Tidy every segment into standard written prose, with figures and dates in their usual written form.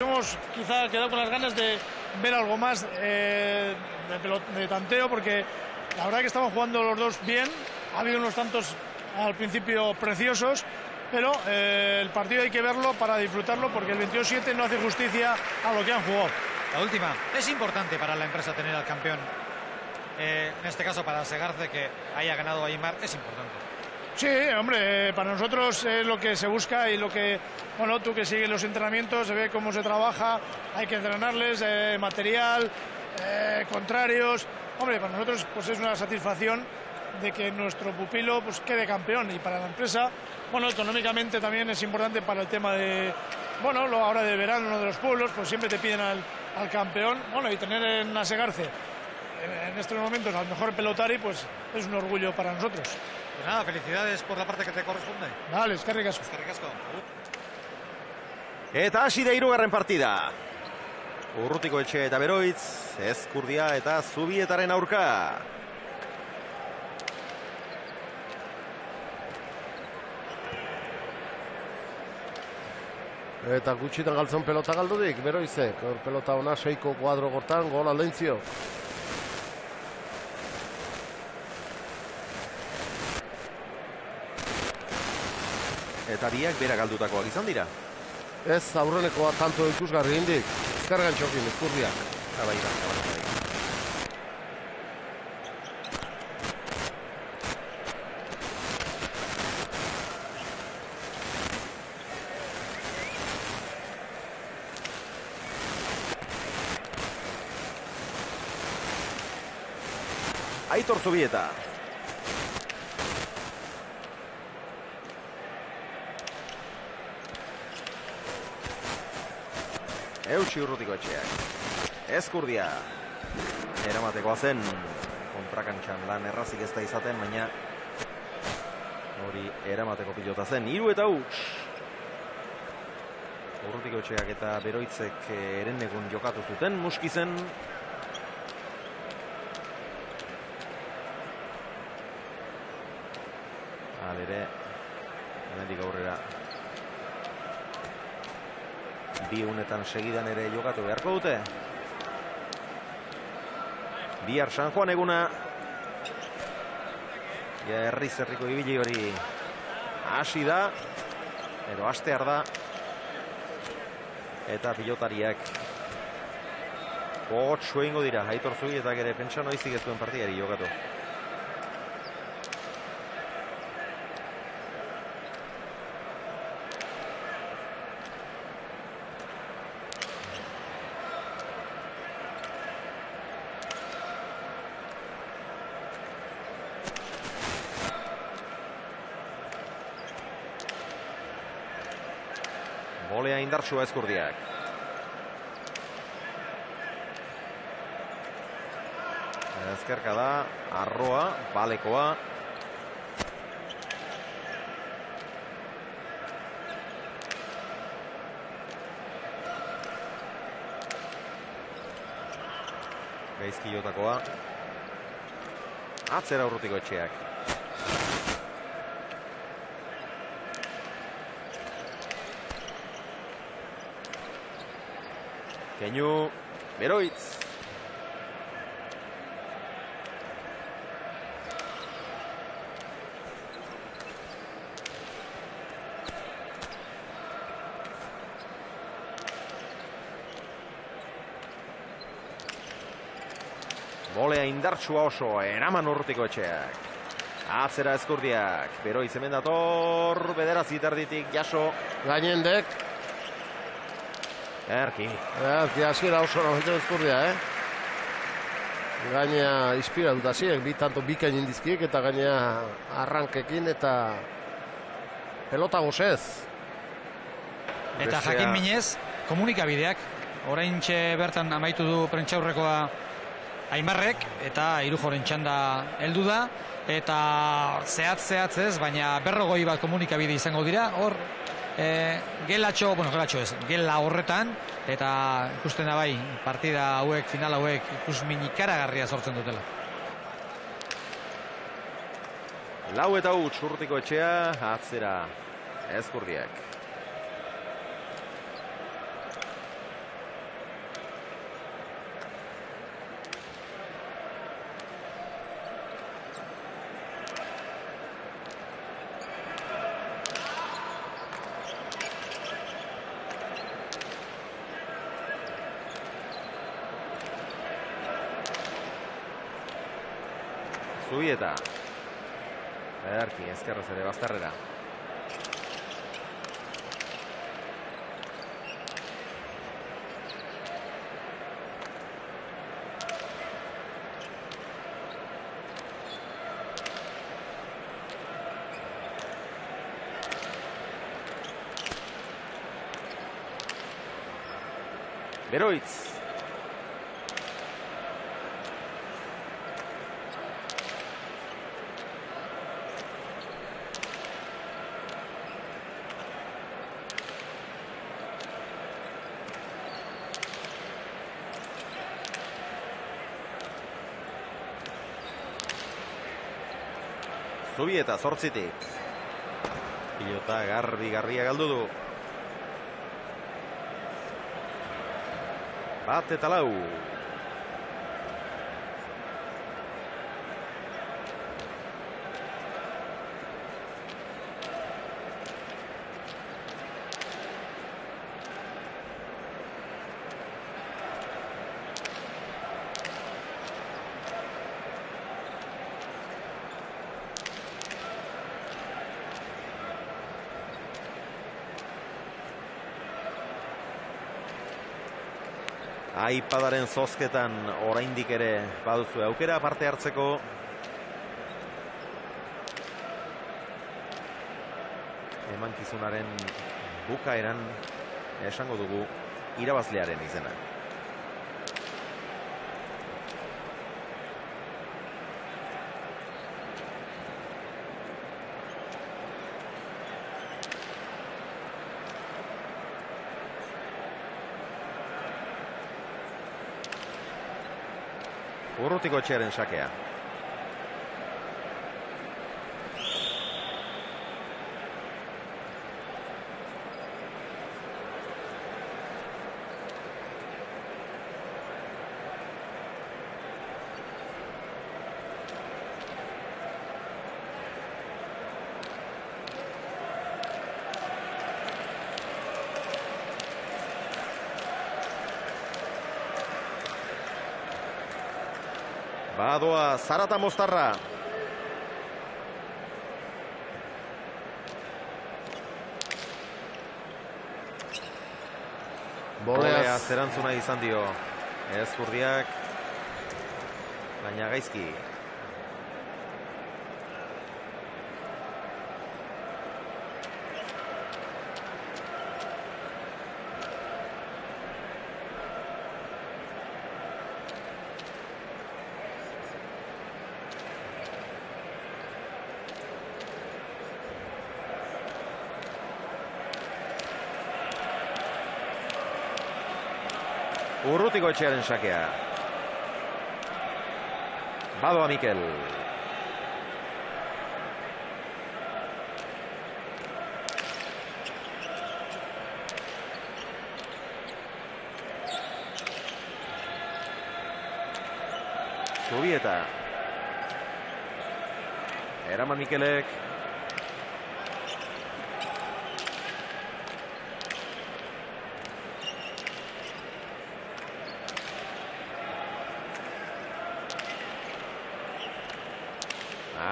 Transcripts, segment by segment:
Hemos quizá quedado con las ganas de ver algo más de tanteo, porque la verdad que estaban jugando los dos bien. Ha habido unos tantos al principio preciosos, pero el partido hay que verlo para disfrutarlo, porque el 22-7 no hace justicia a lo que han jugado. La última, es importante para la empresa tener al campeón. En este caso para Segarce, que haya ganado a Aimar, es importante. Sí, hombre, para nosotros es lo que se busca y lo que, bueno, tú que sigues los entrenamientos, se ve cómo se trabaja, hay que entrenarles, material, contrarios. Hombre, para nosotros pues es una satisfacción de que nuestro pupilo pues quede campeón, y para la empresa, bueno, económicamente también es importante para el tema de, bueno, ahora de verano, uno de los pueblos, pues siempre te piden al campeón, bueno, y tener en Asegarce en estos momentos al mejor pelotari, pues es un orgullo para nosotros. Pues nada, felicidades por la parte que te corresponde. Dale, eskerrik asko. Eskerrik asko. Eta hasi da hirugarren partida. Urrutiko Etxe eta Beroitz, Ezkurdia eta Zubietaren aurka. Eta gutxitan galtzen pelota galdudik, Beroizek. Pelota ona 6ko kuadro gortan, gol aldentzio. Eta biak bera galdutakoak izan dira. Ez aurrenekoa tanto ikusgarri indik. Ezkargan txokin, Ezkurdiak. Bai. Aitor Zubieta. Eutsi Urrutiko Etxeak. Ezkurdia. Eramatekoa zen. Kontrakantxan lan errazik ez da izaten, baina hori eramateko pilota zen. 3 eta huts. Urrutiko Etxeak eta Beroitzek herenegun jokatu zuten Muskizen. Alere, hemendik aurrera bi unetan segidan ere jokatu beharko dute. Bihar San Juan eguna. Herriz herriko ibili hori hasi da, edo hastear da. Eta pilotariak gogotsu egingo dira. Aitor Zubietak ere pentsa noizik ez duen partidari jokatu. Bolea indartsua Ezkurdiak. Ezkerka da, arroa, balekoa. Gaizki jotakoa. Atzera Urrutiko Etxeak. Keinu, Beroitz. Bolea indartsua oso, eraman Urrutiko Etxeak. Atzera Ezkurdiak. Beroitz hemen dator, bederatzi terditik jaso. Gainendek. Erki. Hasiera oso nahitu Ezkurdia, Gainea inspira dut hasiek, tanto bikain indizkiek eta gainea arrankekin eta pelota gozez. Eta jakin minez, komunikabideak. Oraintxe bertan amaitu du prentxaurrekoa Aimarrek, eta Irujoren txanda heldu da. Eta zehatz ez, baina 40 bat komunikabide izango dira. Hor, gelatxo ez, gela horretan, eta ikusten da bai, partida hauek, final hauek ikusmin ikaragarria sortzen dutela. 4 eta huts Urrutiko Etxea, atzera Ezkurdiak. Zubieta. Ederki, ezkerrez ere bazterrera. Beroitz. Zubieta, 8-tik. Pilota garbi-garria galdu du. 1-4. Aipadaren zozketan oraindik ere baduzu aukera parte hartzeko. Emankizunaren bukaeran esango dugu irabazlearen izena. Urrutikoetxearen sakea. Badoa Zarata Mostarra. Boleaz erantzuna izan dio. Ezkurdiak, baina gaizki. Urrutikoetxearen sakea. Badoa Mikel. Zubieta. Eraman Mikelek.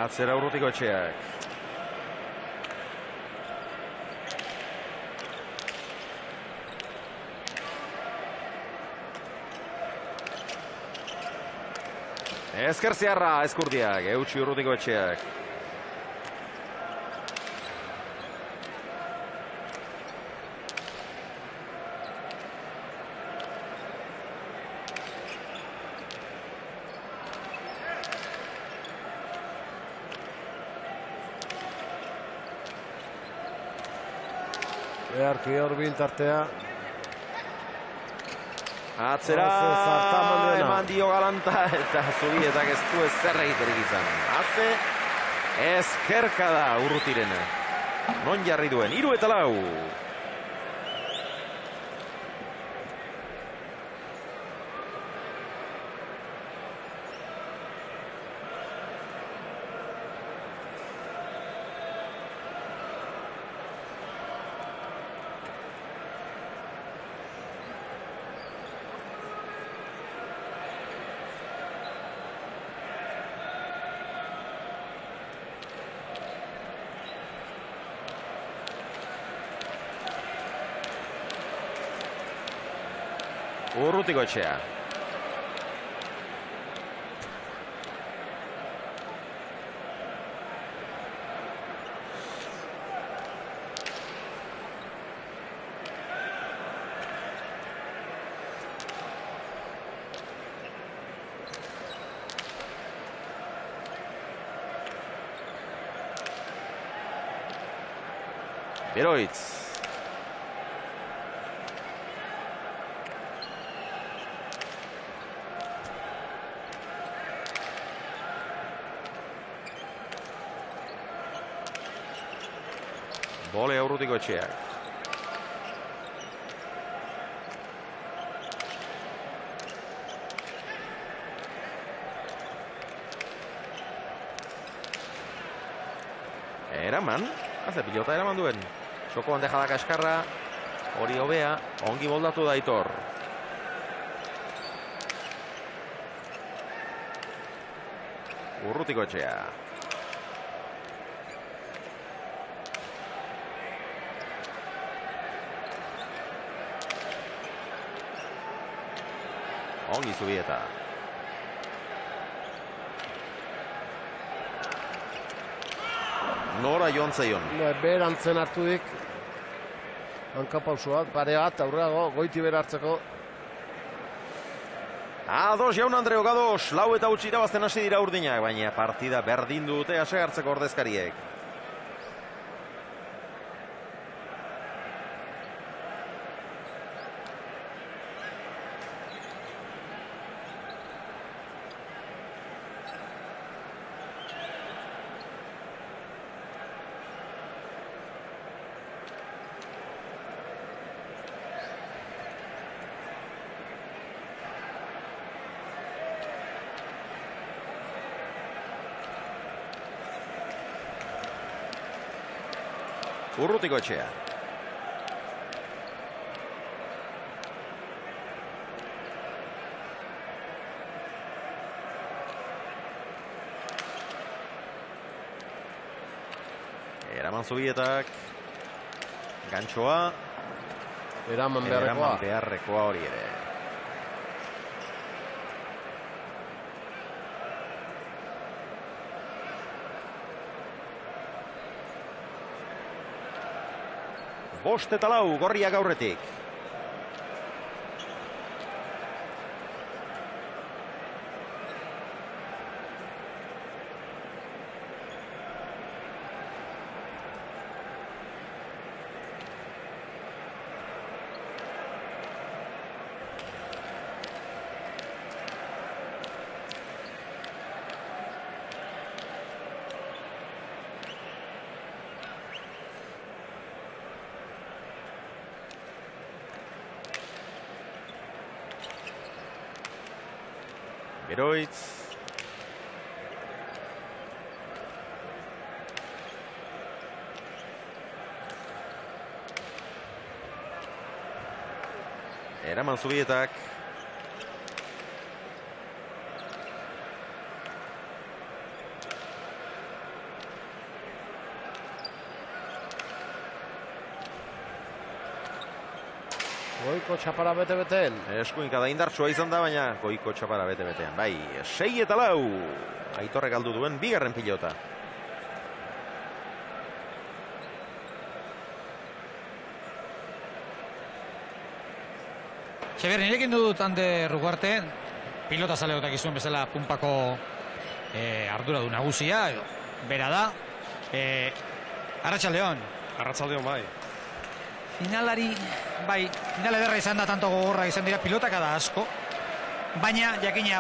Atzera Urrutikoetxeak. Ezker Ziarra, Ezkurdiak, eutsi Urrutikoetxeak. Beharki hor bintartea. Atzera eman dio Galanta eta Zubietak ez du ezer egiterik izan. Haze ezkerka da Urrutirena. Non jarri duen, 3-4. Urrutikoetxea. Beroitz. Bolea Urrutikoetxeak. Eraman, haze pilota eraman duen. Txoko bandeja da kaskarra, hori hobea, ongi moldatu da Aitor. Urrutikoetxea. Ongi Zubieta. Nora joan zaion. Berantzen hartu dik. Hankapauzu bat, pare bat, aurreago, goiti bera hartzeko. Ados, jaun Andreo Gados, lau eta utzi irabazten hasi dira urdinak, baina partida berdin dute ase hartzeko ordezkariek. Urrutikoetxea. Eraman Zubietak. Gantxoa. Eraman beharrekoa hori ere. Bost eta lau, Gorriak aurretik. Beroitz. Eraman Zubietak. Goiko txapara bete-beteen. Eskuinka da indartsua izan da, baina goiko txapara bete-betean. Bai, 6 eta lau. Aitorrek galdu duen bigarren pilota. Xabier, nirekin dut hande Rugarte, pilota zaleotak izuen bezala punpako ardura du nagusia, bera da. Arratsaldeon. Arratsaldeon bai. Finalari, bai, final ederra izan da, tanto gogorra izan dira, pilotaka da asko. Baina, jakina,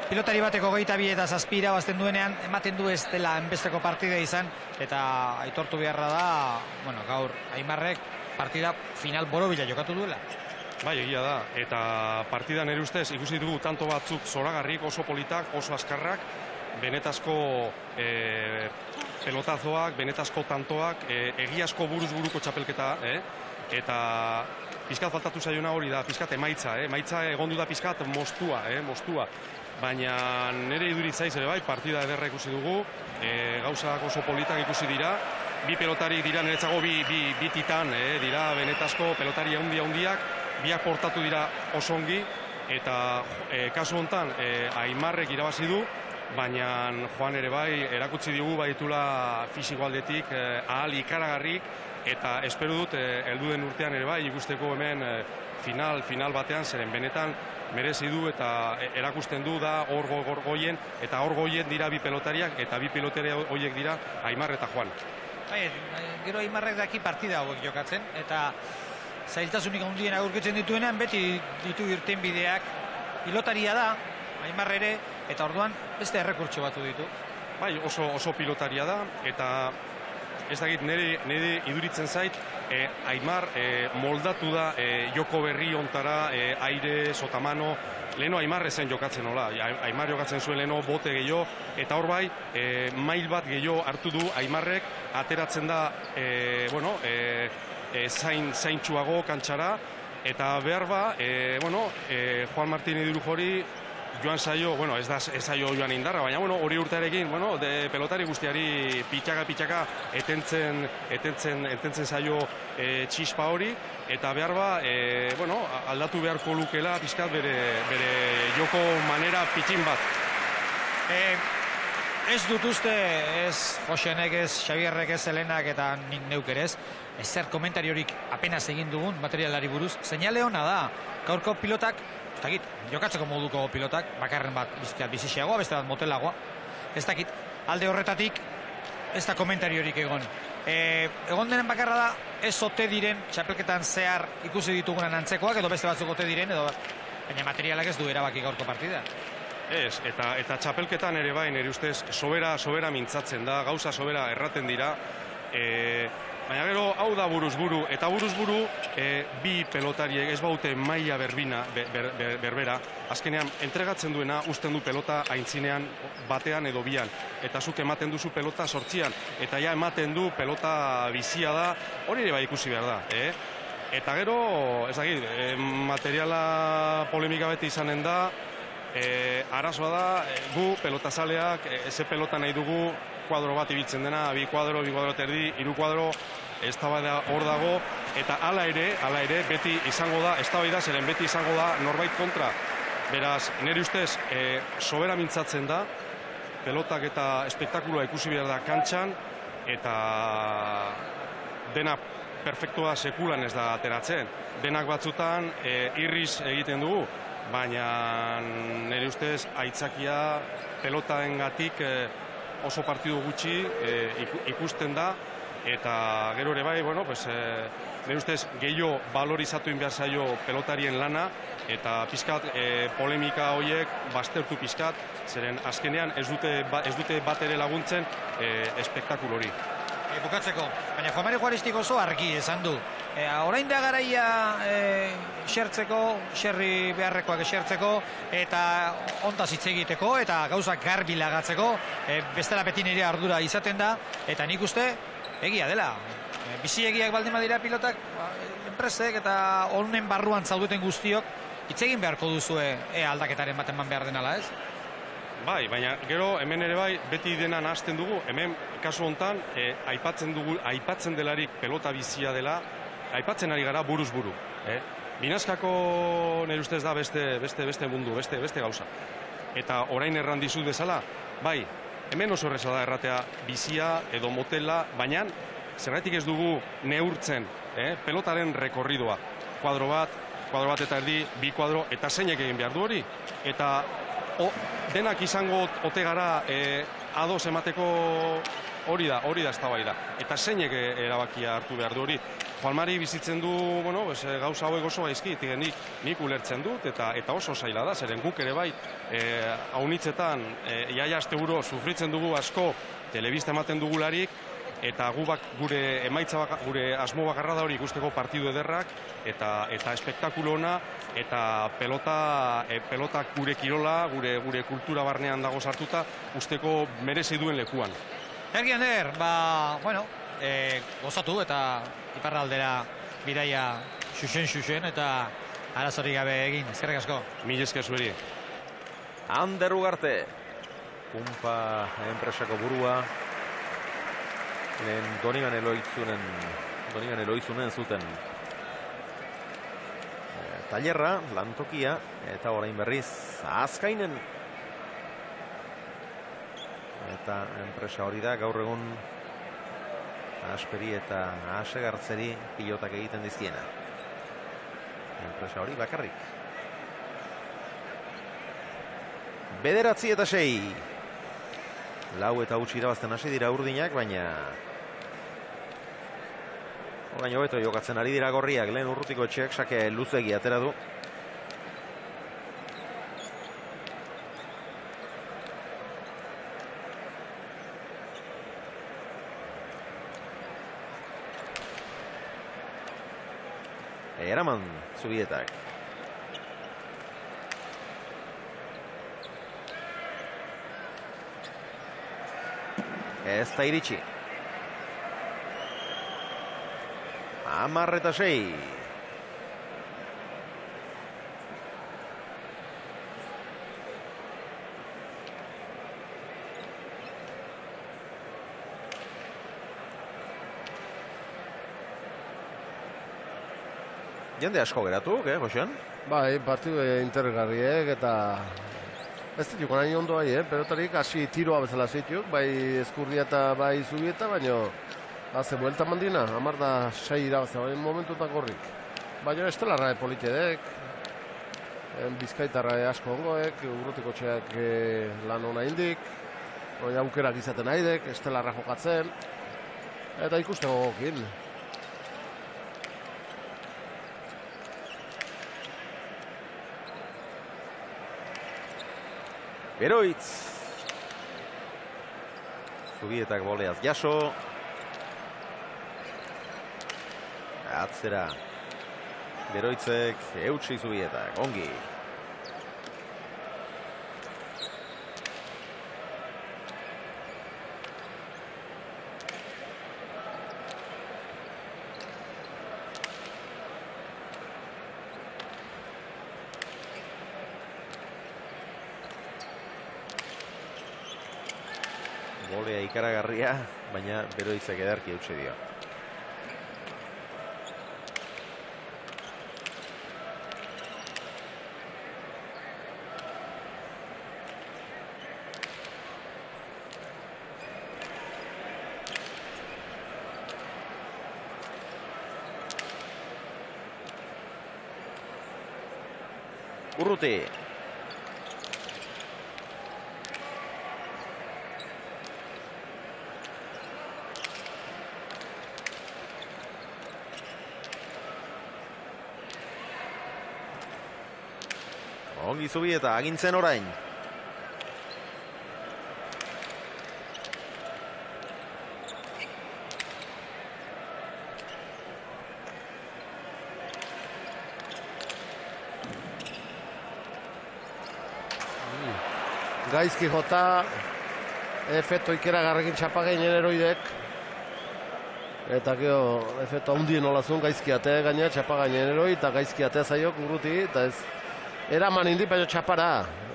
pilotari bateko 22 eta 7 irabazten duenean, ematen du ez dela enbesteko partida izan, eta aitortu beharra da, bueno, gaur, Aimarrek partida final borobila jokatu duela. Bai, egia da, eta partida nire ustez ikusi dugu tanto batzuk zoragarrik, oso politak, oso azkarrak, benetazko pelotazoak, benetazko tantoak, egiazko buruz buruko txapelketa, eta pizkat faltatu zaiona hori da, pizkat emaitza, emaitza egondu da pizkat mostua, baina nire iduritzaiz ere bai, partida ederra ikusi dugu, gauzak oso politak ikusi dira, bi pelotari dira niretzago bi titan, dira benetazko pelotari handiak, biak portatu dira osongi, eta kasu hontan Aimarrek irabazi du, baina Juan ere bai erakutsi digu baditula fisiko aldetik ahal ikaragarrik, eta espero dut heldu den urtean ere bai ikusteko hemen final batean, zeren benetan merezi du eta erakusten du da hor goien, eta hor goien dira bi pelotariak, eta bi pelotari horiek dira Aimar eta Juan. Gero Aimarrek daki partida hauek jokatzen, eta zailtasunik handien agurkitzen dituenean, beti ditu irten bideak, pilotaria da, Aimar ere, eta orduan beste errekurtso batu ditu. Bai, oso pilotaria da, eta ez dakit, nire iduritzen zait, Aimar moldatu da joko berri ontara, aire, sotamano, leheno Aimar ezen jokatzen nola, Aimar jokatzen zuen leheno bote gehiago, eta hor bai, mail bat gehiago hartu du Aimarrek, ateratzen da, zaintxuago kantxara, eta behar ba, Juan Martín Idurujori joan zaio, ez da zaio joan indarra, baina hori urtearekin, pelotari guztiari pitxaka etentzen zaio txispa hori, eta behar ba, aldatu beharko lukela pizkat bere joko manera pitxin bat. Ez dut uste, ez Josenek, ez Xabierrek, ez Helenak eta nik neuk ere ez, ezer komentariorik apenas egin dugun materialari buruz. Seinale hona da, gaurko pilotak, ez dakit, jokatzeko moduko pilotak, bakarren bat bizixiagoa, beste bat motelagoa, ez dakit, alde horretatik ez da komentariorik egon. Egon denen bakarra da, ez ote diren, txapelketan zehar ikusi ditugunan antzekoak, edo beste batzuk ote diren, baina materialak ez du erabaki gaurko partida. Ez, eta txapelketan ere bai, nire ustez, sobera mintzatzen da, gauza sobera erraten dira, baina gero, hau da buruz-buru, eta buruz-buru bi pelotariek ez baute maila berbera, azkenean entregatzen duena usten du pelota aintzinean batean edo bian, eta zuk ematen duzu pelota sortzian, eta ja ematen du pelota bizia da, hori ere bai ikusi behar da, Eta gero, ez dakit, materiala polemika beti izanen da, arazoa da, gu pelotazaleak, ze pelota nahi dugu, kuadro bat ibiltzen dena, bi kuadro terdi, hiru kuadro, ez da hor dago, eta hala ere, beti izango da, ez da zeren beti izango da norbait kontra. Beraz, nire ustez, sobera mintzatzen da, pelotak eta espektakuloa ikusi behar da kantxan, eta dena perfektua sekulan ez da ateratzen. Denak batzutan irriz egiten dugu, baina nire ustez aitzakia pelotaengatik oso partidu gutxi ikusten da, eta gero ere bai, nire ustez gehiago valorizatu behar zaio pelotarien lana, eta pizkat polemika horiek baztertu pizkat, zeren azkenean ez dute bat ere laguntzen espektakulo hori. Bukatzeko, baina Juan Mari Juaristik oso argi esan du. Orain da garaia xerri beharrekoak esertzeko, eta ontaz hitz egiteko, eta gauzak garbi lagatzeko, bestela beti nire ardura izaten da, eta nik uste, egia dela. Bizi egiak baldin badira pilotak, enpresek eta honen barruan zaudeten guztiok, hitz egin beharko duzue aldaketaren bat eman behar denala, ez? Bai, baina gero hemen ere bai beti dena nahazten dugu, hemen kasu hontan aipatzen delarik pelota bizia dela, aipatzen ari gara buruz-buru. Binazkako nire ustez da beste mundu, beste gauza. Eta orain erran dizut bezala, bai, hemen oso erreza da erratea bizia edo motela, baina zergatik ez dugu neurtzen pelotaren rekorridoa. Kuadro bat eta erdi, bi kuadro, eta zeinek egin behar du hori. Eta denak izango ote gara ados emateko hori da eztabaida. Eta zeinek erabakia hartu behar du hori. Juan Mari bizitzen du, gauza hauek oso gaizki, nik ulertzen dut, eta oso zaila da, zeren guk ere bai, haunitzetan, jaia asteburu sufritzen dugu asko, telebista ematen dugularik, eta gure emaitza gure asmo bakarra da hori ikusteko partidu ederrak, eta espektakulo ona, eta pelotak gure kirola, gure kultura barnean dago sartuta, usteko merezi duen lekuan. Ergi Ander, gozatu eta iparraldera bidaia xuxen eta arazorik gabe egin, eskerrik asko. Mil esker zueri. Ander Ugarte, Pumpa enpresako burua, Donigan Eloizunen zuten Tailerra, lantokia, eta orain berriz Azkainen. Eta enpresa hori da, gaur egun Asperi eta Asegartzeri pilotak egiten dizkiena. Enpresa hori bakarrik. 9-6. 4 eta huts irabazten hasi dira urdinak, baina orain hobeto jokatzen ari dira gorriak. Lehen Urrutiko Etxeak sake luzegi atera du. Eraman Zubietak. Ez da iritsi. 10-6. Jende asko geratu, Josean? Bai, partidu interesgarriek eta ez dituk nahi ondo bai, pelotarik hasi tiroa bezala zituk, bai Ezkurdia eta bai Zubieta, baina haze buelta mandina, 10-6 irabazta, bai momentuetan gorrik. Baina estelarra politedek, Bizkaitarra asko ongoek, Urrutiko Etxeak lan hona indik, aukerak izaten haidek, estelarra jokatzen, eta ikusten gogokin. Beroitz. Zubietak boleaz jaso. Atzera. Beroitzek eutsi Zubietak. Ongi. Bolea ikaragarria, baina Beroitzek ederki eutsi dio. Urruti. Ongi Zubieta, agintzen orain. Gaizki jota, efekto ikeragarrekin txapageinen eroidek. Eta gero, efekto handien olazun gaizki ate gaina txapagainen eroi, eta gaizki ate zaiok Urruti, eta ez eraman indi, baina txapara.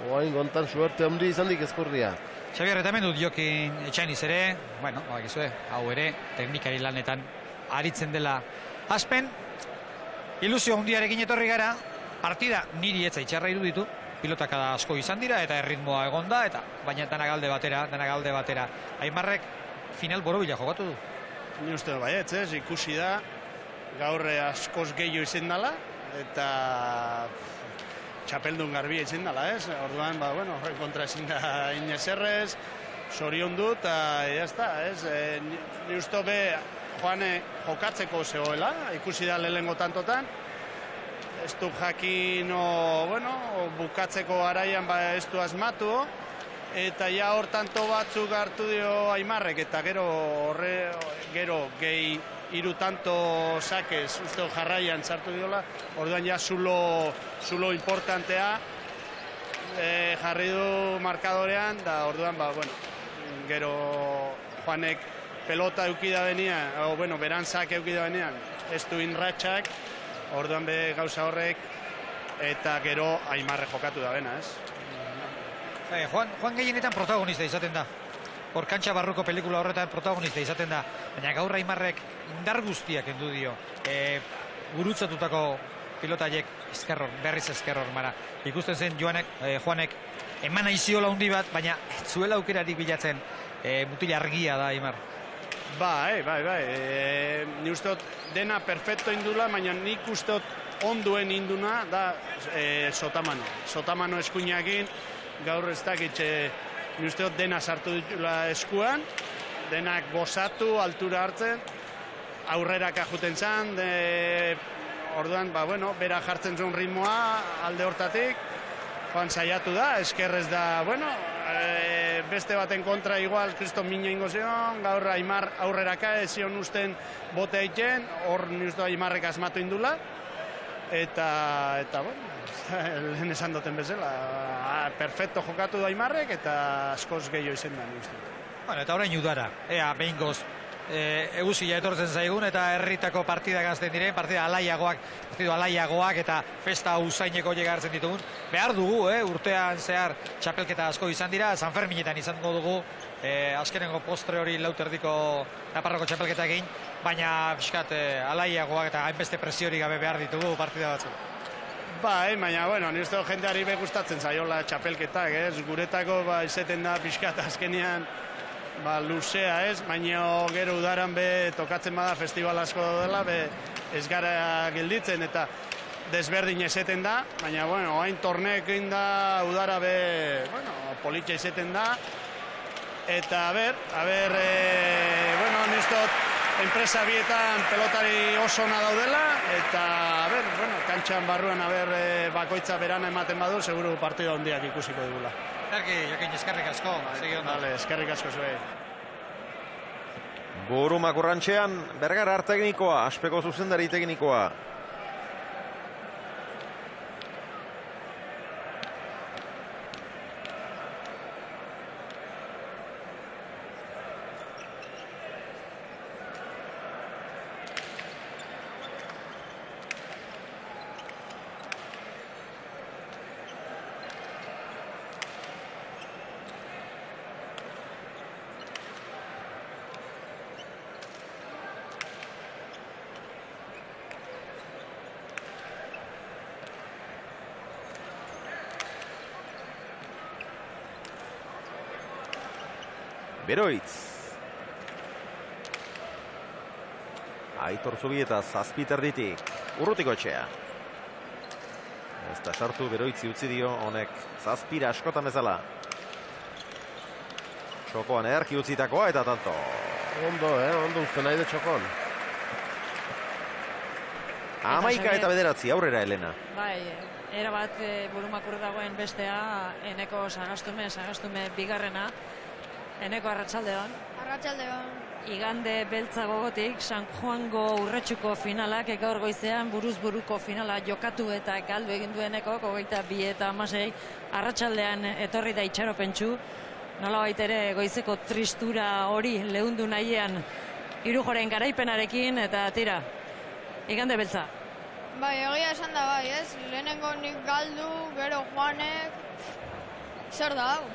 Oain gontan suerte handi izan dik Ezkurdia. Xabier, eta hemen dut Jokin Etxainiz ere, bueno, hau ere, teknikari lanetan aritzen dela Aspen. Ilusio handiarekin etorri gara, partida niri etza itxarra iruditu. Pilotak asko izan dira eta erritmoa egon da, eta baina danak alde batera. Aimarrek final borobila jokatu du. Ni uste baietz, ikusi da, gaur askoz gehiago izan dela, eta txapeldun garbia izan dela, Orduan, horren kontra ezin da inezerrez, sorion dut, eta jazta, Ni uste be, Joane jokatzeko zegoela, ikusi da lehengo tantotan, ez du jakin, bukatzeko araian ez du asmatu, eta ja hor tanto batzuk hartu dio Aimarrek, eta gero gehi hiru tanto sakez uste jarraian sartu diola, orduan ja zulo importantea jarri du markadorean, da orduan, gero Joanek pelota eukida benean, berantzak eukida benean, ez du inratxak, orduan be gauza horrek, eta gero Aimarre jokatu da bena, Juan gehienetan protagonista izaten da. Hor kantxa barruko pelikula horretan protagonista izaten da. Baina gaur Aimarrek indar guztiak endu dio. Gurutzatutako pilotaiek berriz ezker hormara. Ikusten zen Juanek eman aiziola hundi bat, baina ez zuela aukerarik bilatzen. Mutil argia da, Aimar. Bai. Ni uste dena perfecto indula, baina nik uste onduen induna da Sotamano. Sotamano eskuinakin, gaur ez dakit, ni uste dena sartu ditula eskuan, denak gozatu, altura hartzen, aurreraka juten zan, orduan, bera jartzen zuen ritmoa alde hortatik, joan saiatu da, eskerrez da, beste baten kontra igual Kriston mina ingo zion, gaur Aimar aurreraka ezion usten bote egiten, hor ni uste Aimarrek asmatu indula, eta lehen esan duten bezala, perfecto jokatu da Aimarrek, eta askoz gehiago izen da, ni uste. Eta orain udara, ea behin goz, eguzia etortzen zaigun eta herritako partida gazten diren, partida alaiagoak eta festa usaineko hartzen ditugun. Behar dugu, urtean zehar txapelketa asko izan dira, San Ferminetan izango dugu, azkenengo postre hori lauterdiko Naparroko txapelketa egin, baina fiskat alaiagoak eta hainbeste presiori gabe behar ditugu partida batzu. Baina, ni uste jendeari gustatzen zaiola txapelketak, guretako izeten da fiskat azkenean luzea baina gero udaran tokatzen bada festival asko dela, ez gara gelditzen eta desberdin ezeten da, baina, hain torneekin da udara politxe ezeten da, eta nistot enpresa bietan pelotari oso ona daudela, eta, kantxan barruan, bakoitza berana ematen badu, seguru partida hondiak ikusiko dugula. Jokin, eskerrik asko. Eskerrik asko zuei. Burumak urrantxean, Bergara teknikoa, Aspeko zuzendari teknikoa. Beroitz. Aitor Zubieta zazpiterditik. Urrutiko etxea. Ez da sartu Beroitzi utzi dio honek zazpira askotan bezala. Txokoan erki utzitakoa eta tanto. Ondo uste nahi de Txokon. 11 eta 9 aurrera Elena. Erabat burumakur dagoen bestea, eneko sagastume bigarrena. Eneko arratsaldeon. Arratsaldeon. Igande beltza gogotik, San Juango urretxuko finalak, gaur goizean buruz buruko finala jokatu eta galdu egin dueneko, 22 eta 16, arratsaldean etorri da itxaropentsu, nolabait ere goizeko tristura hori leundu nahiean Irujoren garaipenarekin, eta tira, igande beltza. Egia esan da ez? Lehenengo nik galdu, gero Juanek, zer da hau?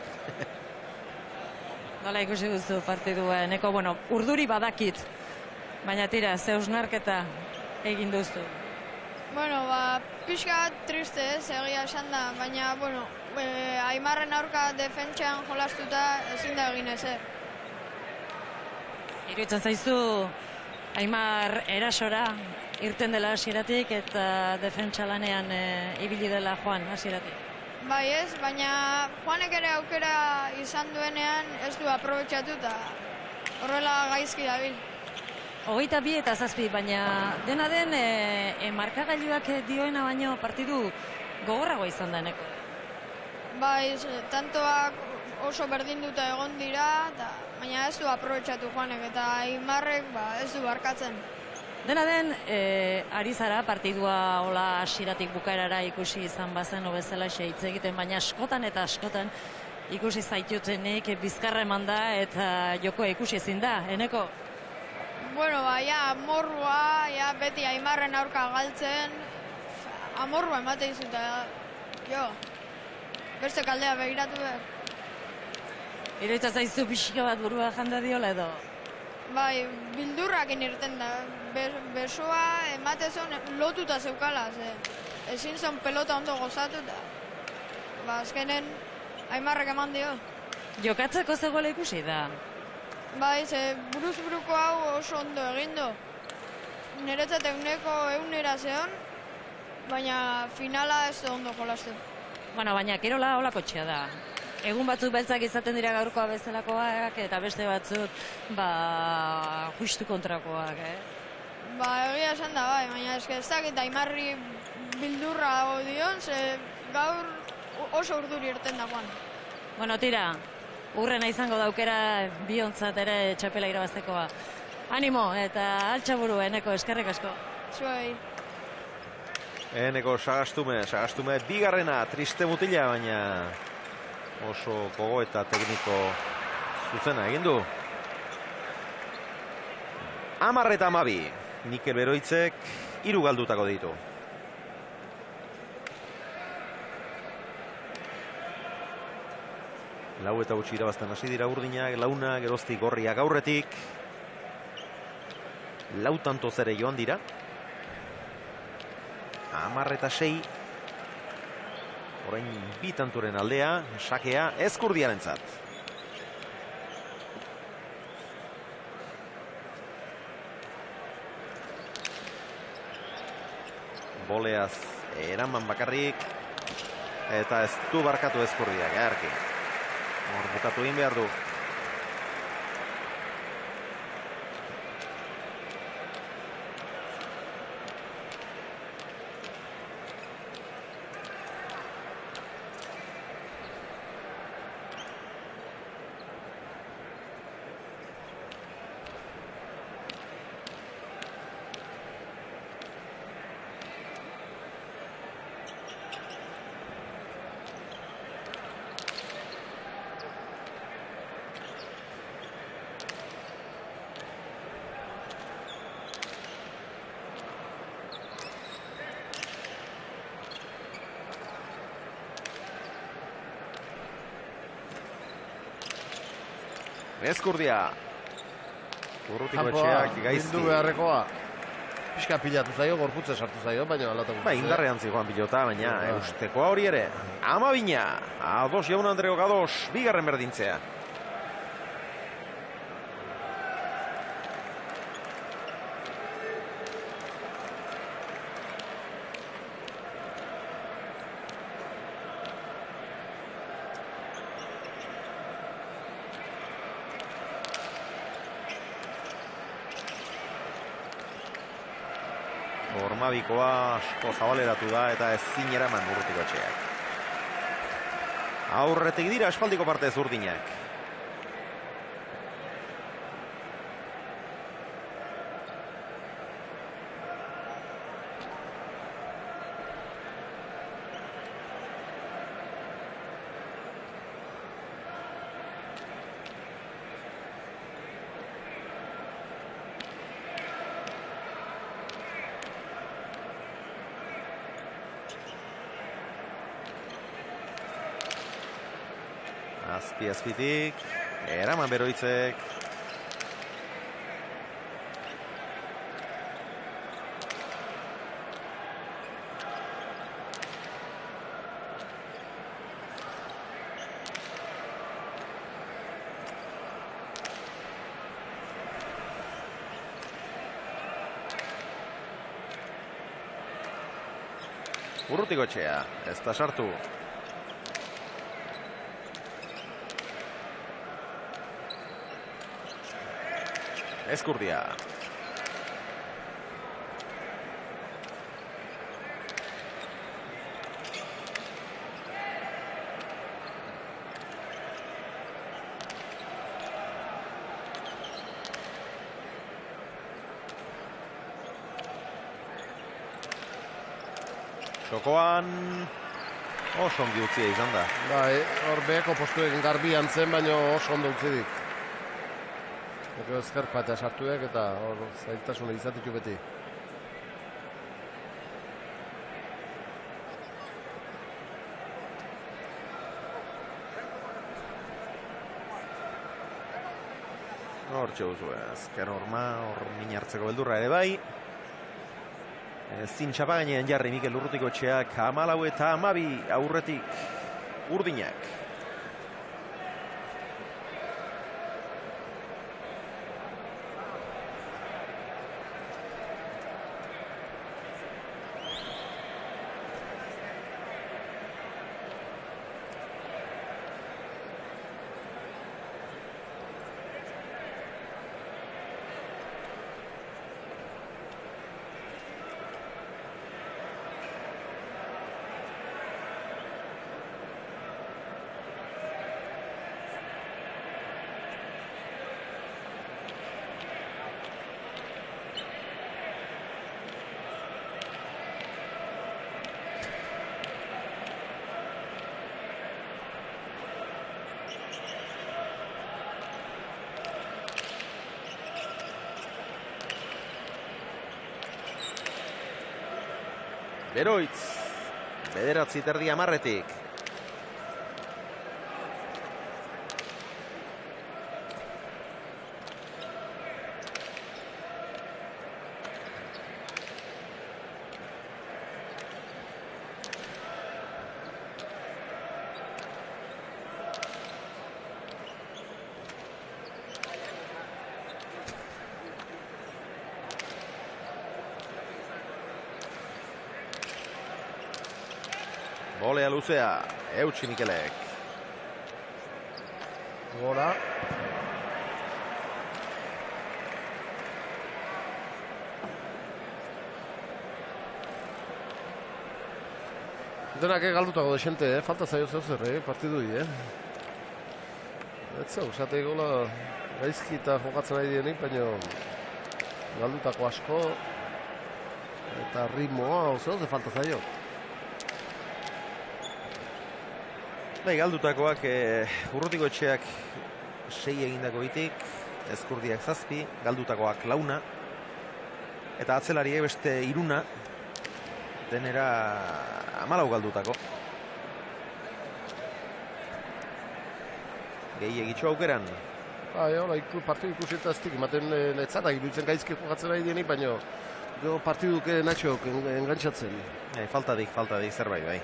Nola ikusi duzu partidua, eneko, urduri badakit, baina tira, zeusnarketa egin duzu. Pixka triste egia esan da, baina, Aimarren aurka defentsan jolastuta ezin da egin ezer. Iruditzen zaizu, Aimar erasora irten dela hasieratik eta defentsa lanean ibili dela Juan hasieratik. Ez, baina Juanek ere aukera izan duenean ez du aprobetxatu eta horrela gaizki dabil. 22 eta 7, baina dena den markagailuak dioena baino partidu gogorragoa izan da eneko. Tantoak oso berdinduta egon dira, baina ez du aprobetxatu Juanek eta Aimarrek ez du barkatzen. Dena den, ari zara partidua hola hasieratik bukaerara ikusi izan bazen bezala hitz egiten, baina askotan eta askotan ikusi zaitutenik bizkarra eman da eta jokoa ikusi ezin da, eneko? Amorrua, beti Aimarren aurka galtzen, amorrua emate izuta, beste kaldea begiratu behar. Iruditzen zaizu pixka bat burua janda diola edo? Bildurrakin irten da, besoa ematezon lotuta zeukala, ezin zen pelota ondo gozatu, eta azkenen Aimarrek eman dio. Jokatzeko zegoela ikusi da. Bai, ze buruz-buruko hau oso ondo egin du. Niretzat eunera zeon, baina finala ez du ondo jolastu. Bueno, baina kirola holako txea da. Egun batzuk beltzak izaten dira gaurkoa bezalakoak, eta beste batzuk, justu kontrakoak, Egia esan da, bai, baina ez dakit Aimarri bildurra dion, ze gaur oso urduri irten dagoan. Bueno, tira, urrena izango daukera biontzat ere txapela irabaztekoa. Animo, eta altxaburu, Eneko, eskerrik asko. Zuei. Eneko sagastume bigarrena, triste mutila, baina oso gogo eta tekniko zuzena egin du. 10-12, Mikel Beroitzek 3 galdutako ditu. Lau eta gutxi irabazten hasi dira urdinak, launa, geroztik gorriak aurretik. 4 tanto zere joan dira. 10-6. Orain 2 tanturen aldea, sakea Ezkurdiarentzat. Boleaz eraman bakarrik. Eta ez du barkatu Ezkurdiak, eharki. Hor bukatu egin behar du. Ezkurdia. Urrutiko etxeak gaizki. Bildu beharrekoa. Piska pilatu zaio, gorputze sartu zaio, baina alata guzti. Indarrean zigoan pilota, baina eustekoa hori ere. Amabina. Ados Jaun Andreok ados, bigarren berdintzea. Ormabikoa asko zabaleratu da eta ezin eraman Urrutiko etxeak. Aurretik dira aspaldiko parte Urdinak. Azpitik, eraman Beroitzek. Urrutiko etxea, ez da sartu. Ezkurdia. Txokoan oso ongi utzia izan da. Bai, hor beheko postuekin garbian zen, baina oso ondo utzidik. Eko ezkerpa eta sartuek eta hor zailtasuna izatitu beti. Hor txauzu ezker horma, hor min hartzeko beldurra ere bai. Ezin txapagainean jarri Mikel Urrutikoetxeak 14 eta 12 aurretik urdinak. Beroitz, 9:30 Bolea luzea, eutsi Mikelek. Gora. Denak galdutako desente, falta zaio zer, partidu hi, Ez zau, esate gola gaizki eta jokatzen ari dienik, baina galdutako asko eta ritmoa, oso ze falta zaio. Bai, galdutakoak Urrutikoetxeak 6 egindako itik, Ezkurdiak 7, galdutakoak 4, eta atzelariek beste 3, denera 14 galdutako. Gehiagitxo aukeran. Bai, partidu ikusita ez dik, ematen netzatak iruditzen gaizki jokatzen ari dienik, baina partiduk natxok engantzatzen. Faltadik zerbait, bai.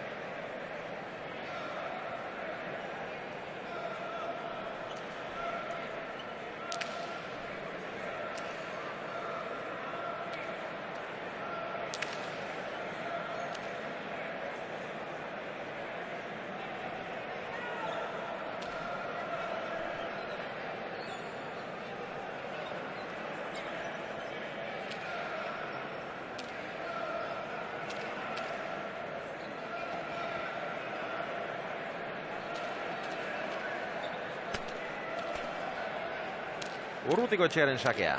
Urrutikoetxearen sakea.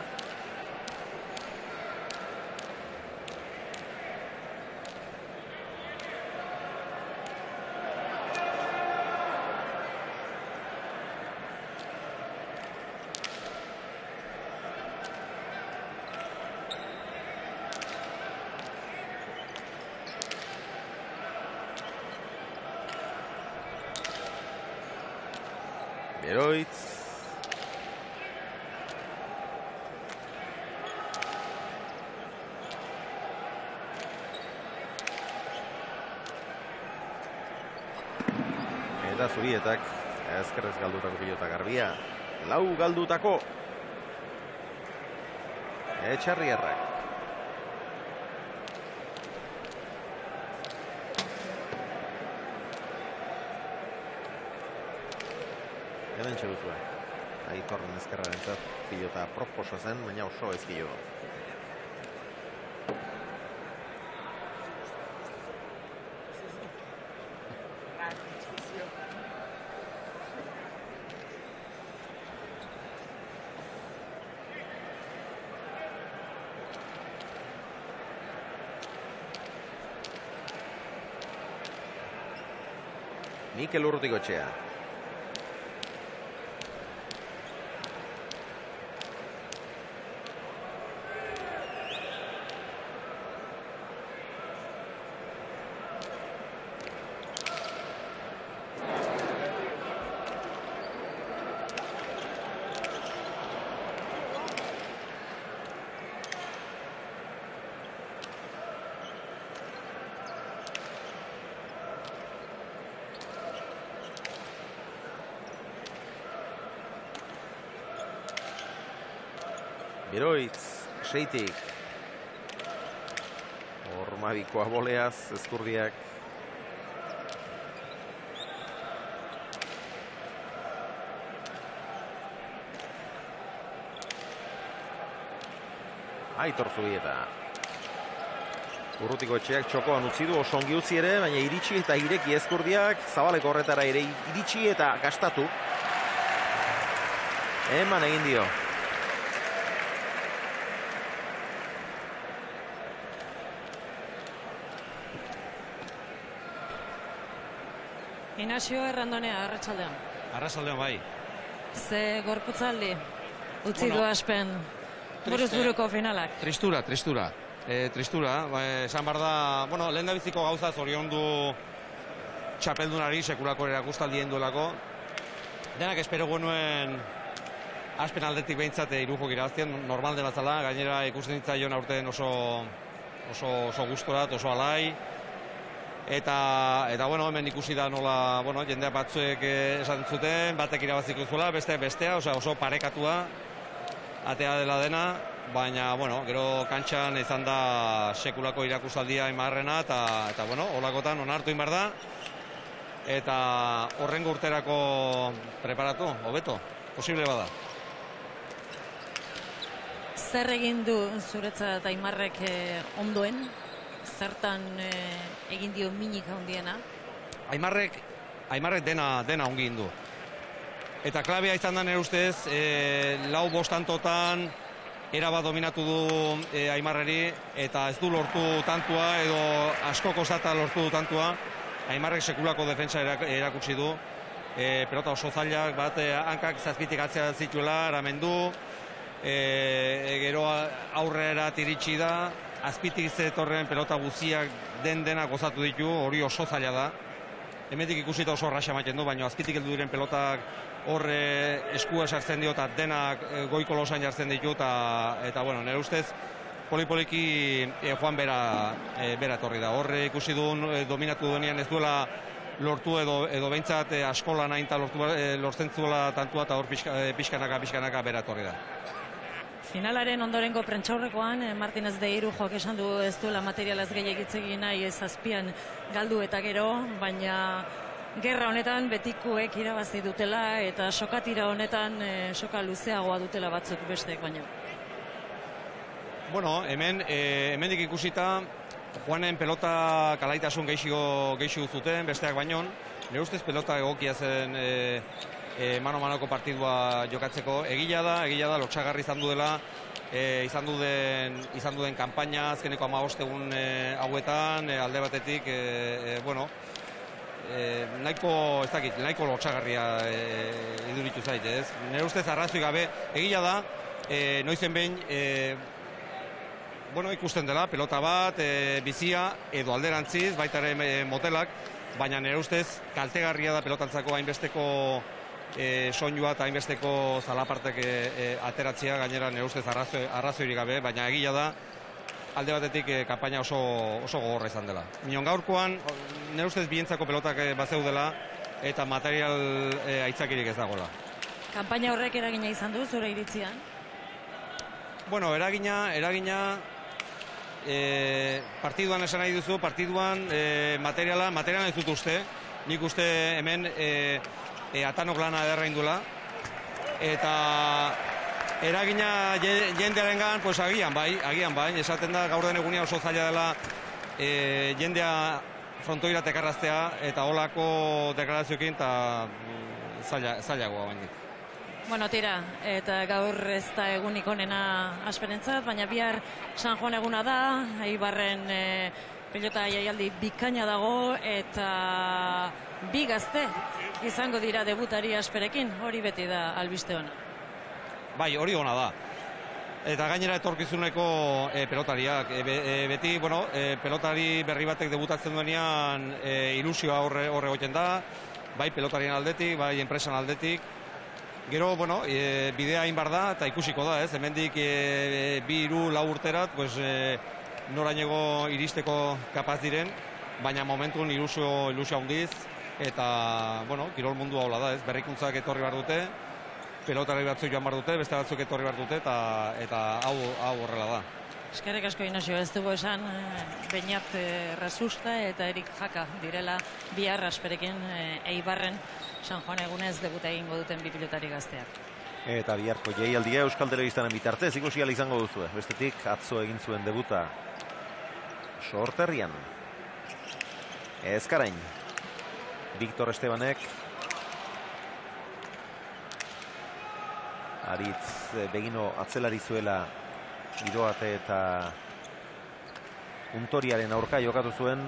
Beroitz. Eta Zubietak, ezkerrez galdutako pilota Garbia, 4 galdutako Etxarrierrak. Hemen txeduzue, Aitorren ezkerraren zat pilota proposa zen, baina oso ezkio. Mikel Urrutikoetxea. Biroitz, seitik. Hormabikoa boleaz, Ezkurdiak. Aitor Zubieta. Urrutiko etxeak txokoan utzi du, oso ongi utzi ere, baina iritsi eta ireki Ezkurdiak, Zabaleko horretara ere iritsi eta gastatu. Eman egin dio. Inazio Errandonea, arratsaldean. Arratsaldean bai. Ze gorputzaldi utzi du aspen buruz-buruko finalak. Tristura. Tristura, esan behar da, bueno, lehen da biziko gauza zoriondu txapeldunari sekulako erakustaldien duelako. Denak espero genuen aspen aldetik behintzat Irujok irabaztien, normal dena zala, gainera ikusten ditzaion aurten oso gustorat, oso alai. Eta bueno, hemen ikusi da nola, bueno, jendea batzuek esaten zuten, batek irabaziko zuela, bestea, oso parekatua, atea dela dena, baina, bueno, gero kantxan izan da sekulako irakusaldia Aimarrena, eta bueno, holakotan onartu inbar da, eta horrengo urterako preparatu, hobeto, posible bada. Zer egin du zuretzat Aimarrek ondoen? Zertan egin dio minik handiena? Aimarrek dena ongi indu. Eta klabea izan da nire ustez, 4-5 tantotan erabat dominatu du Aimarreri, eta ez du lortu tantua, edo asko kostata lortu du tantua. Aimarrek sekulako defentsa erakutsi du. Pelota oso zailak, bat hankak zazpitik atzea zituela, eramendu. Gero aurrera tiritsi da. Azpitik zetorren pelota guziak dena gozatu ditu, hori oso zaila da. Hemendik ikusita oso arraxa ematen du, baina azpitik heldu diren pelotak horre eskua sartzen dio eta denak goiko losan jartzen ditu, eta bueno, nire ustez polipoliki joan bera etorri da. Horre ikusi du dominatu duenean ez duela lortu edo behintzat askola nahin eta lortzen zuela tantua, eta hor pixkanaka bera etorri da. Finalaren ondorengo prentxaurrekoan, Martinez de Irujok esan du ez duela materialaz gehiagitzegin nahi zazpian galdu eta gero, baina gerra honetan betikuek irabazi dutela eta sokatira honetan soka luzeagoa dutela batzuk besteek baino. Bueno, hemendik ikusita, Juanen pelota kalaitasun geixi zuten, besteak baino. Nire ustez pelota egokia zen mano-manoko partidua jokatzeko. Egia da, lotxagarri izan du dela, izan du den kanpaina, azkeneko 15 egun hauetan, alde batetik, bueno, nahiko lotxagarria iduritu zait, ez? Nire ustez arrazoi gabe, egia da, noizen behin, bueno, ikusten dela, pelota bat, bizia, edo alderantziz, baita ere motelak, baina nire ustez kaltegarria da pelotantzako hainbesteko soinua eta hainbesteko zalapartek ateratzea, gainera nire ustez arrazoirik gabe, baina egia da, alde batetik kanpaina oso gogorra izan dela. Nion gaurkoan, nire ustez bientzako pelotak bazeudela, eta material aitzakirik ez dagoela. Kanpaina horrek eragina izan du, zure iritzian? Bueno, eragina partiduan esan nahi duzu, partiduan materiala ez dut uste. Nik uste hemen atanok lana ederra indula. Eta eragina jendearengan, pues agian bai. Esaten da gaur den egunean oso zaila dela jendea frontoira tekarraztea, eta holako deklarazioekin eta zailagoa bainik. Bueno, tira, eta gaur ez da egunik onena asperentzat, baina bihar San Juan eguna da, Eibarren pilota jaialdi bikaina dago, eta bi gazte izango dira debutari asperekin, hori beti da albiste ona. Bai, hori ona da. Eta gainera etorkizuneko pelotariak. Beti, bueno, pelotari berri batek debutatzen duenean ilusioa horre goiten da, bai pelotarien aldetik, bai enpresan aldetik. Gero, bueno, bidea inbar da, eta ikusiko da, ez? Hemendik 2-4 urterat, pues, norainego iristeko kapaz diren, baina momentun ilusio handiz, eta, bueno, kirol mundua hola da, ez? Berrikuntzak etorri behar dute, pelotari batzuk joan behar dute, beste batzuk etorri behar dute, eta hau horrela da. Eskerrik asko Inazio, ez dugu esan Beñat Rasusta eta Erik Jaka direla bi arrasperekin Eibarren San Juan egunez debuta egingo duten bi pilotari gazteak. Eta biharko jaialdia Euskal Telebistanen bitartez ikusi ahal izango duzu. Bestetik atzo egin zuen debuta Sorterrian. Ezkarain. Victor Estebanek Aritz Begino atzelari zuela Iroate eta Untoriaren aurka jokatu zuen,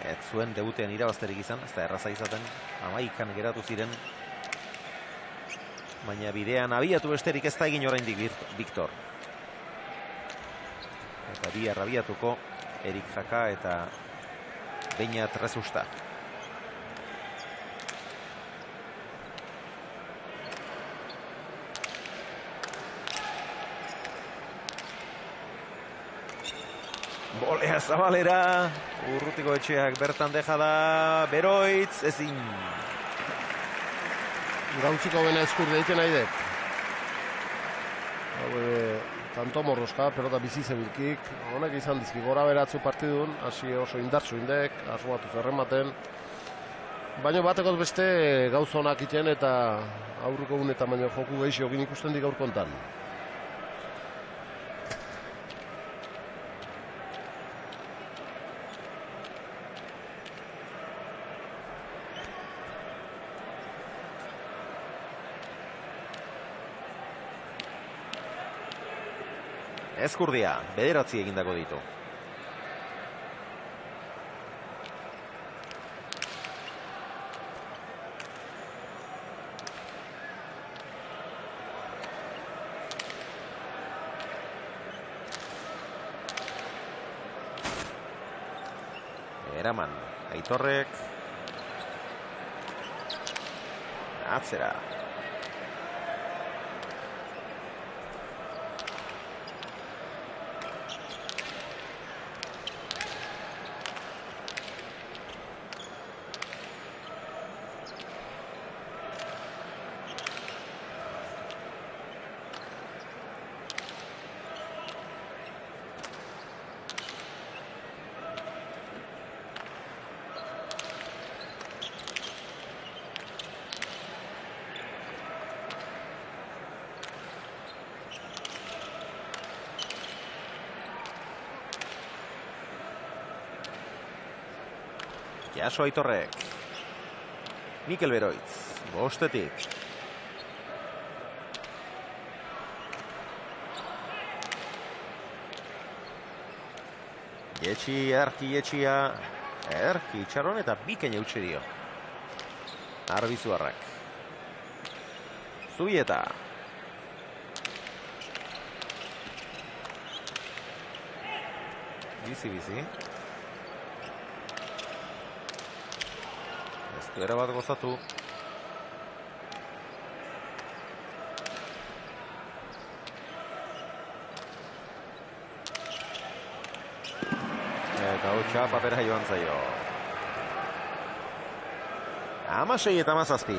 ez zuen debutean irabazterik izan, ez da erraza izaten, 11 geratu ziren, baina bidean abiatu besterik ez da egin oraindik Victor. Eta bihar abiatuko Erik Jaka eta Beñat Rasusta. Bolea Zabalera, Urrutiko Etxeak bertan deja da, Beroitz, ezin. Gautziko bena eskur deiten nahi dut. Tanto morroska, pelota bizi zebilkik, honek izan dizki gora beratzu partidun, hasi oso indartzu indek, asmatu zerrematen. Baina batekoz beste gauz honak iten eta aurreko gunetan baino joku gehixiokin ikusten dik gaur kontan. Ezkurdia, 9 egindako ditu. Eraman, Aitorrek. Atzera. Jaso Aitorrek. Mikel Beroitz, bostetik. Jetxi, Erki Jetxia. Erki itxaron eta bikain eutxe dio. Arbizuarrak. Zubieta. Bizi. Era bat gozatu. Eta hotxa papera joan zaio. 16 eta 17.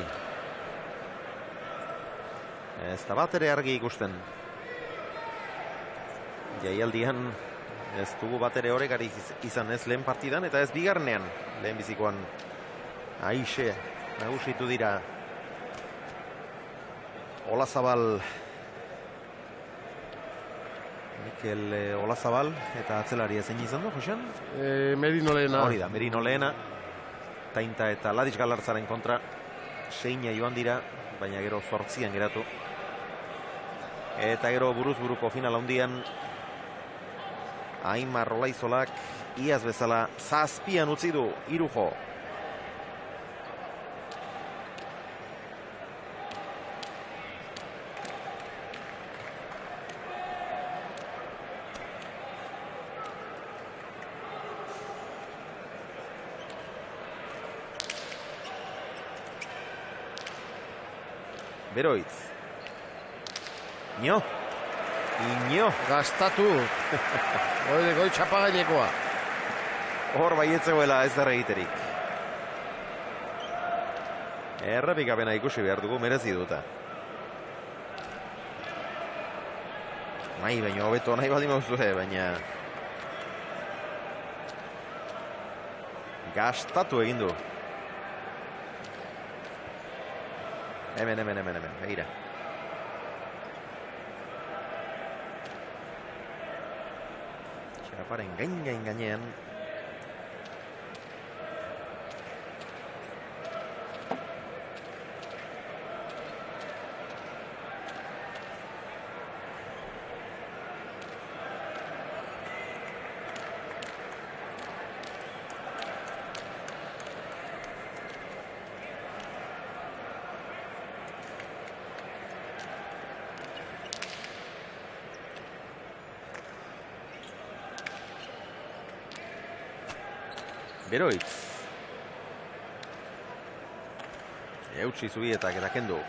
Ez da bat ere argi ikusten. Jaialdian ez dugu bat ere horregarik izan ez lehen partidan eta ez bigarnean lehen bizikoan. Aixe, nagusitu dira Olazabal, Mikel Olazabal eta atzelari ezein izan du, Josean? Merino Lehena. Hori da, Merino Lehena, Tainta eta Ladiz Galartzaren kontra seina joan dira, baina gero 8an geratu. Eta gero buruz-buruko final handian Aimar Olaizolak iaz bezala 7an utzi du Irujo. Beroitz. Iño. Gastatu. Goi txapagainekoa. Hor baietzegoela ez dara egiterik. Errepikapena ikusi behar dugu, merezi duta. baina hobeto nahi badi mauzue, baina gastatu egin du. Hemen, begira. Txaparen gainean. Beroitz. Eutsi Zubietak eta kendu.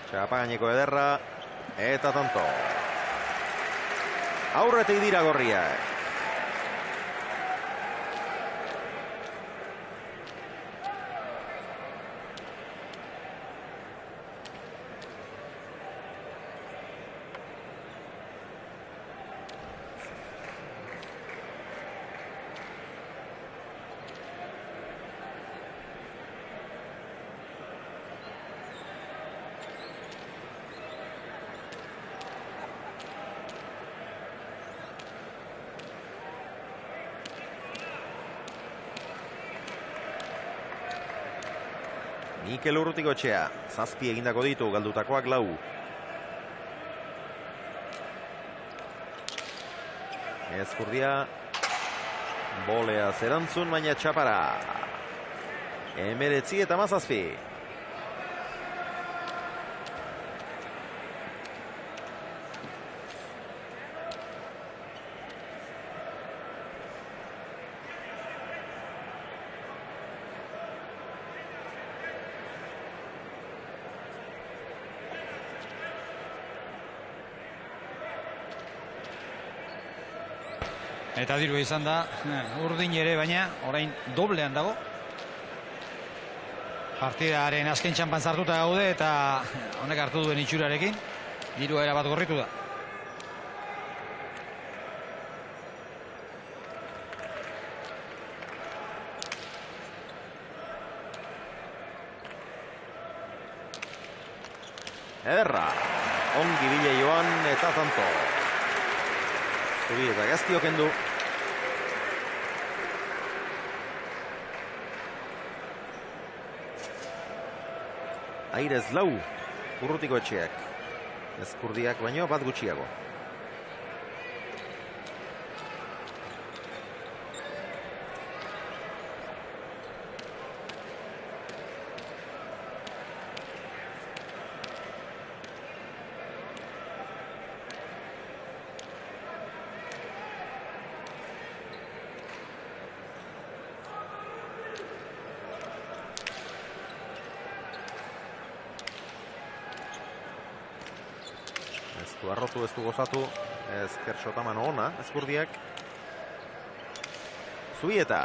Txapagaineko ederra eta tanto. Aurretik dira gorriak. Mikel Urrutikoetxea, 7 egindako ditu, galdutakoak 4. Ezkurdia, bolea zerantzun, baina txapara. 19 eta 17. Eta diru izan da, urdin ere, baina orain doblean dago. Partidaren azken txampan zartuta gaude eta honek hartu duen itxurarekin. Dirua erabat gorritu da. Ederra, ongi bile joan eta tanto. Zubi eta gaztio kendu. Airez 4, Urrutikoetxeak. Ezkurdiak baino bat gutxiago. Arrotu ez du gozatu, ezker sotamano ona, Ezkurdiak. Zubieta.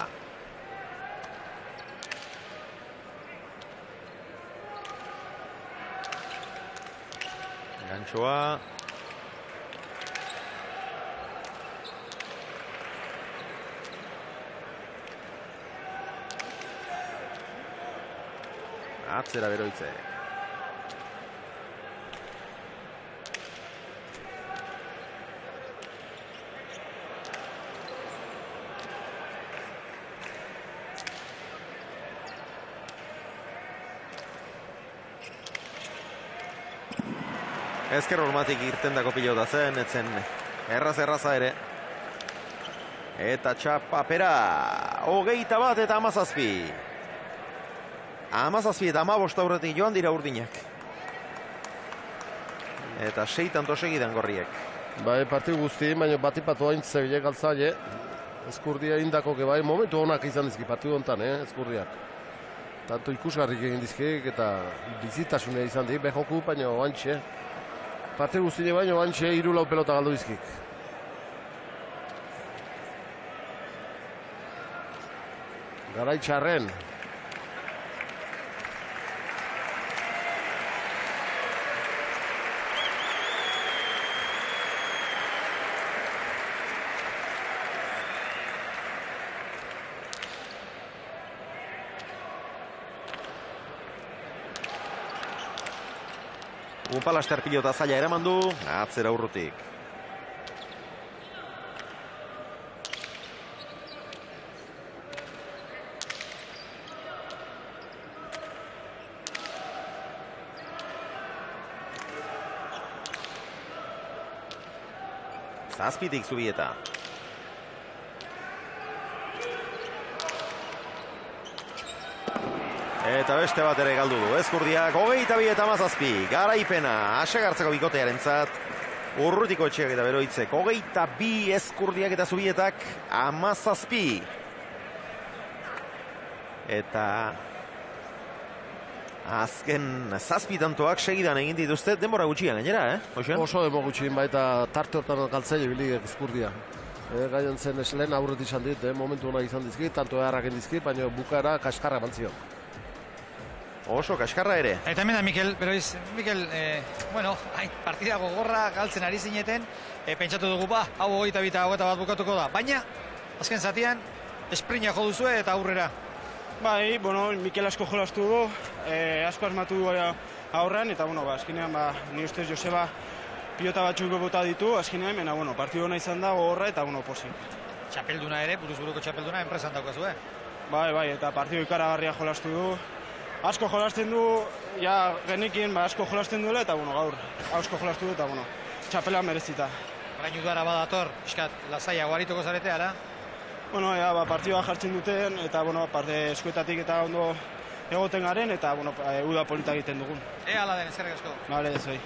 Gantxoa. Atzera Beroitzek. Ezker hormatik irtendako pilota zen, etzen erraza ere. Eta txapapera, 21 eta 17. 17 eta 15 aurretik joan dira urdinak. Eta 6 tanto segidan gorriek. Bai, partiu guzti, baina batipatu hain zebilek galtzaile. Ezkurdia indako bai, momentu honak izan dizki partiu hontan, Ezkurdiak. Tanto ikusgarrik egin dizkik eta bizitasunea izan dik, behoku, baina oantxe. Parte guztine baino bantxe 3-4 pelota galdu izkik. Garaitxarren. Upalaster pilota zaila eraman du, atzera urrutik. Zazpitik Zubieta. Eta beste bat ere galdu du. Ezkurdiak 22-17. Garaipena asegartzeko bikotearen zat. Urrutiko Etxeak eta Beroitzek 22 Ezkurdiak eta Zubietak 17. Eta azken 7 tantoak segidan egin dituzte denbora gutxian gainera, Oso denbora gutxian baita tarte hortan galtzaile bilik Ezkurdia. Gaion zen eslen aurret izan dit, momentu hona izan dizkit, tanto eharrak dizkit, baina bukara kaskarra mantzio. Oso kaskarra ere. Eta hemen da Mikel, Beroiz, Mikel, partida gogorra galtzen ari zineten, pentsatu dugu, hau 22-21 bukatuko da. Baina, azken zatian, esprina jo duzue eta aurrera. Bai, Mikel asko jolastu du, asko asmatu du aurrean, eta, azkenean, ni ustez Joseba pilota batzuk bota ditu, azkenean, partidu hona izan da, gogorra, eta, posi. Txapelduna ere, buruz-buruko txapelduna, enpresan daukazu, Bai, eta partidu ikaragarria jolastu du. Asko jolasten du, ja genekin asko jolasten duela, eta gaur asko jolastu du, eta txapela merezita. Orain udara badator, iskat, lasaia guarituko zarete, ara? Partidua jartzen duten, eta parte eskuetatik eta ondo egoten garen, eta uda polita egiten dugun. Hala den, eskerrik asko. Bale, ez bai.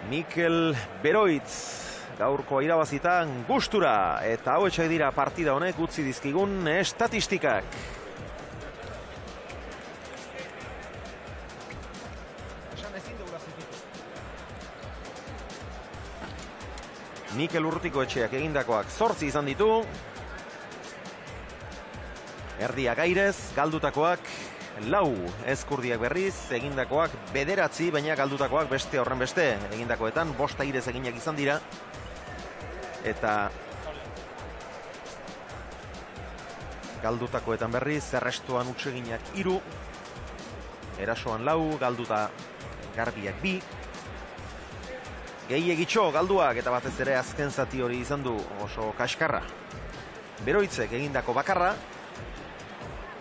Mikel Beroitz gaurko irabazitan gustura, eta hauetxak dira partida honek utzi dizkigun estatistikak. Mikel Urrutiko Etxeak egindakoak 8 izan ditu. Erdiak Airez, galdutakoak 4. Ezkurdiak berriz, egindakoak 9, baina galdutakoak beste horren beste. Egindakoetan 5 Airez eginak izan dira. Eta galdutakoetan berriz, errestuan utseginak 3. Erasoan 4, galduta Garbiak 2. Gehiegitxo galduak eta batez ere azken zati hori izan du oso kaskarra. Beroitzek egindako bakarra,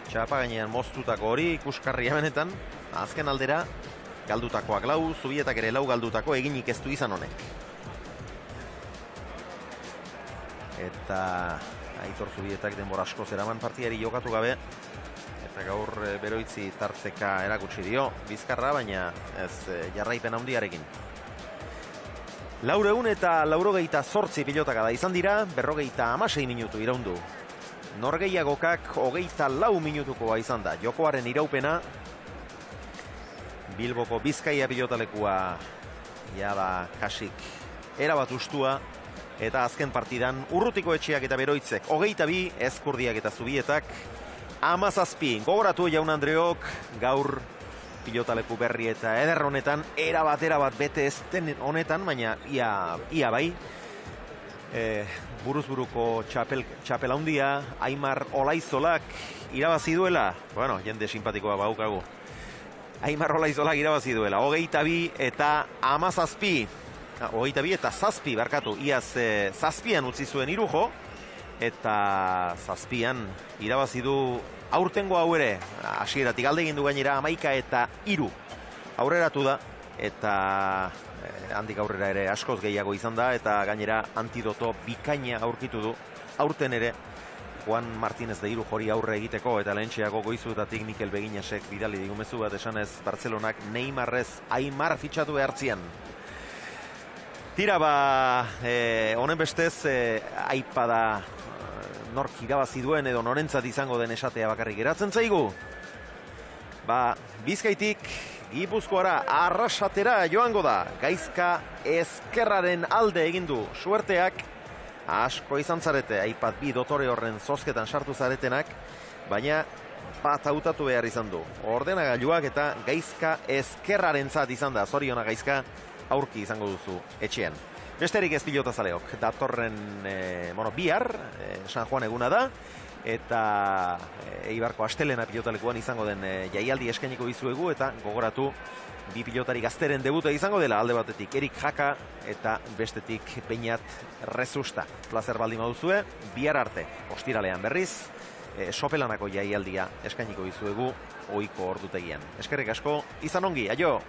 txapagainean moztutako hori ikuskarria benetan, azken aldera galdutakoak 4, Zubietak ere 4 galdutako eginik ez du izan honek. Eta Aitor Zubietak denbora asko zeraman partiari jokatu gabe, eta gaur Beroitzi tarteka erakutsi dio bizkarra, baina ez jarraipen handiarekin. 400 eta 408 pilotakada izan dira, 416 minutu iraundu. Norgehiagokak 24 minutukoa izan da. Jokoaren iraupena, Bilboko Bizkaia pilotalekua jada kasik erabat ustua, eta azken partidan Urrutiko Etxeak eta Beroitzek 22, Ezkurdiak eta Zubietak 17. Gogoratu jaun Andreok gaur pilotaleku berri eta eder honetan, erabat bete ez den honetan, baina ia bai. Buruz-buruko txapela handia, Aimar Olaizolak irabazi duela. Jende simpatikoa baukagu. Aimar Olaizolak irabazi duela. 22 eta 17. 22 eta 7, barkatu. Iaz 7an utzi zuen Irujo. Eta 7an irabazi du aurtengo hau ere, hasieratik alde egin du gainera 11 eta 3 aurreratu da, eta handik aurrera ere askoz gehiago izan da, eta gainera antidoto bikaina aurkitu du, aurten ere Juan Martínez de Irujori aurre egiteko, eta lehentxeago Goizuetatik Mikel Beginasek bidali digumezu bat esanez Bartzelonak Neymarrez Aimar fitxatu behartzian. Tira honen bestez, aipa da nork irabazi duen edo norentzat izango den esatea bakarrik geratzen zaigu. Bizkaitik Gipuzkoara Arrasatera joango da. Gaizka ezkerraren alde egin du suerteak. Asko izan zarete, aipat bi dotore horren zozketan sartu zaretenak, baina bat hautatu behar izan du. Ordenagailuak eta Gaizka ezkerrarentzat izan da. Zoriona Gaizka, aurki izango duzu etxean. Besterik ez pilotazaleok. Datorren bihar, San Juan eguna da, eta Eibarko astelena pilotalekuan izango den jaialdi eskainiko dizuegu, eta gogoratu bi pilotari gazteren debuta izango dela, alde batetik Erik Jaka eta bestetik Beñat Rezusta. Plazer baldin baduzue, bihar arte, ostiralean berriz, sopelanako jaialdia eskainiko dizuegu ohiko ordutegian. Eskerrik asko, izan ongi, aio!